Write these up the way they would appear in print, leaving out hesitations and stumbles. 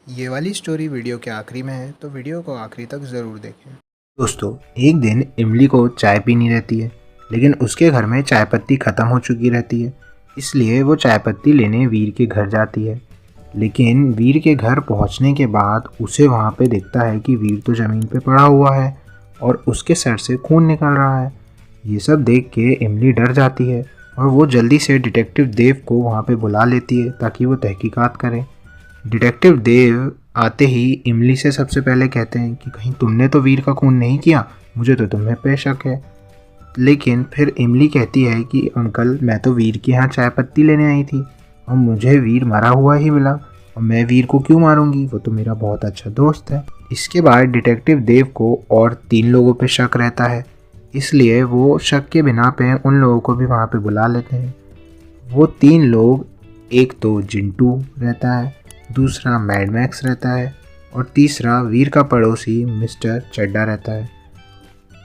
ये वाली story video के आखिरी में है, तो वीडियो को आखिरी तक ज़रूर देखें। दोस्तों, एक दिन इमली को चाय पीनी रहती है, लेकिन उसके घर में चाय पत्ती ख़त्म हो चुकी रहती है। इसलिए वो चाय पत्ती लेने वीर के घर जाती है। लेकिन वीर के घर पहुंचने के बाद उसे वहां पे दिखता है कि वीर तो ज़मीन पे पड़ा हुआ है और उसके सर से खून निकल रहा है। ये सब देख के इमली डर जाती है और वो जल्दी से डिटेक्टिव देव को वहाँ पे बुला लेती है ताकि वो तहकीकात करे। डिटेक्टिव देव आते ही इमली से सबसे पहले कहते हैं कि कहीं तुमने तो वीर का खून नहीं किया, मुझे तो तुम्हें पे शक है। लेकिन फिर इमली कहती है कि अंकल, मैं तो वीर के यहाँ चाय पत्ती लेने आई थी और मुझे वीर मरा हुआ ही मिला और मैं वीर को क्यों मारूंगी, वो तो मेरा बहुत अच्छा दोस्त है। इसके बाद डिटेक्टिव देव को और 3 लोगों पे शक रहता है, इसलिए वो शक के बिना पे उन लोगों को भी वहाँ पे बुला लेते हैं। वो 3 लोग, एक तो जिंटू रहता है, दूसरा मैड मैक्स रहता है और तीसरा वीर का पड़ोसी मिस्टर चड्डा रहता है।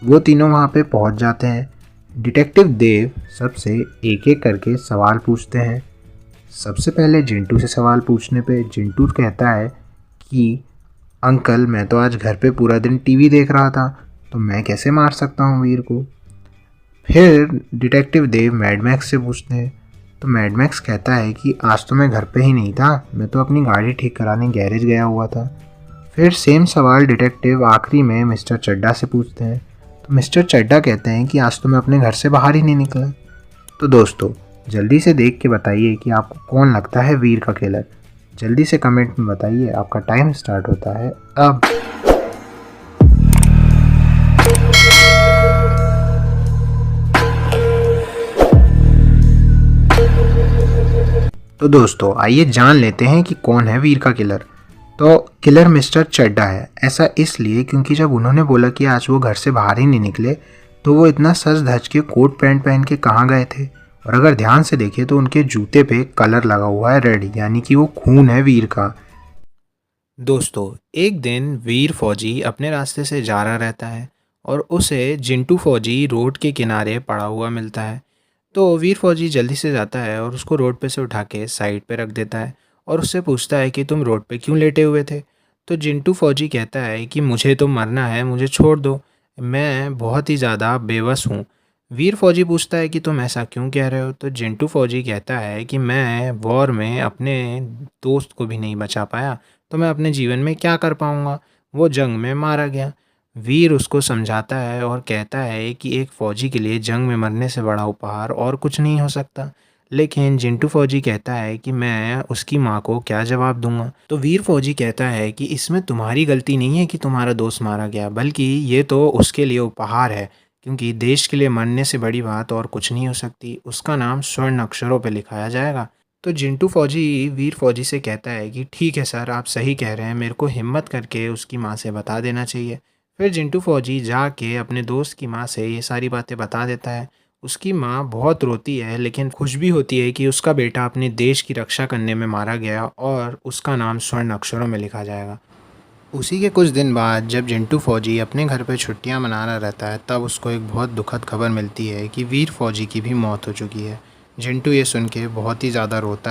वो तीनों वहाँ पे पहुँच जाते हैं। डिटेक्टिव देव सबसे एक एक करके सवाल पूछते हैं। सबसे पहले जिंटू से सवाल पूछने पे जिंटू कहता है कि अंकल, मैं तो आज घर पे पूरा दिन टीवी देख रहा था, तो मैं कैसे मार सकता हूँ वीर को। फिर डिटेक्टिव देव मैड मैक्स से पूछते हैं, तो मैड मैक्स कहता है कि आज तो मैं घर पे ही नहीं था, मैं तो अपनी गाड़ी ठीक कराने गैरेज गया हुआ था। फिर सेम सवाल डिटेक्टिव आखिरी में मिस्टर चड्डा से पूछते हैं, तो मिस्टर चड्डा कहते हैं कि आज तो मैं अपने घर से बाहर ही नहीं निकला। तो दोस्तों, जल्दी से देख के बताइए कि आपको कौन लगता है वीर का किलर। जल्दी से कमेंट में बताइए, आपका टाइम स्टार्ट होता है अब। तो दोस्तों, आइए जान लेते हैं कि कौन है वीर का किलर। तो किलर मिस्टर चड्डा है। ऐसा इसलिए क्योंकि जब उन्होंने बोला कि आज वो घर से बाहर ही नहीं निकले, तो वो इतना सज धज के कोट पैंट पहन के कहाँ गए थे। और अगर ध्यान से देखें तो उनके जूते पे कलर लगा हुआ है रेड, यानी कि वो खून है वीर का। दोस्तों, एक दिन वीर फौजी अपने रास्ते से जा रहा रहता है और उसे जिंटू फौजी रोड के किनारे पड़ा हुआ मिलता है। तो वीर फौजी जल्दी से जाता है और उसको रोड पे से उठा के साइड पे रख देता है और उससे पूछता है कि तुम रोड पे क्यों लेटे हुए थे। तो जिंटू फौजी कहता है कि मुझे तो मरना है, मुझे छोड़ दो, मैं बहुत ही ज़्यादा बेबस हूँ। वीर फौजी पूछता है कि तुम ऐसा क्यों कह रहे हो। तो जिंटू फौजी कहता है कि मैं वॉर में अपने दोस्त को भी नहीं बचा पाया, तो मैं अपने जीवन में क्या कर पाऊँगा, वो जंग में मारा गया। वीर उसको समझाता है और कहता है कि एक फ़ौजी के लिए जंग में मरने से बड़ा उपहार और कुछ नहीं हो सकता। लेकिन जिंटू फ़ौजी कहता है कि मैं उसकी माँ को क्या जवाब दूंगा। तो वीर फ़ौजी कहता है कि इसमें तुम्हारी गलती नहीं है कि तुम्हारा दोस्त मारा गया, बल्कि ये तो उसके लिए उपहार है, क्योंकि देश के लिए मरने से बड़ी बात और कुछ नहीं हो सकती। उसका नाम स्वर्ण अक्षरों पर लिखाया जाएगा। तो जिंटू फौजी वीर फौजी से कहता है कि ठीक है सर, आप सही कह रहे हैं, मेरे को हिम्मत करके उसकी माँ से बता देना चाहिए। फिर जिंटू फौजी जाके अपने दोस्त की माँ से ये सारी बातें बता देता है। उसकी माँ बहुत रोती है, लेकिन खुश भी होती है कि उसका बेटा अपने देश की रक्षा करने में मारा गया और उसका नाम स्वर्ण अक्षरों में लिखा जाएगा। उसी के कुछ दिन बाद जब जिंटू फौजी अपने घर पे छुट्टियां मना रहा रहता है, तब उसको एक बहुत दुखद खबर मिलती है कि वीर फौजी की भी मौत हो चुकी है। जिंटू ये सुन के बहुत ही ज़्यादा रोता है।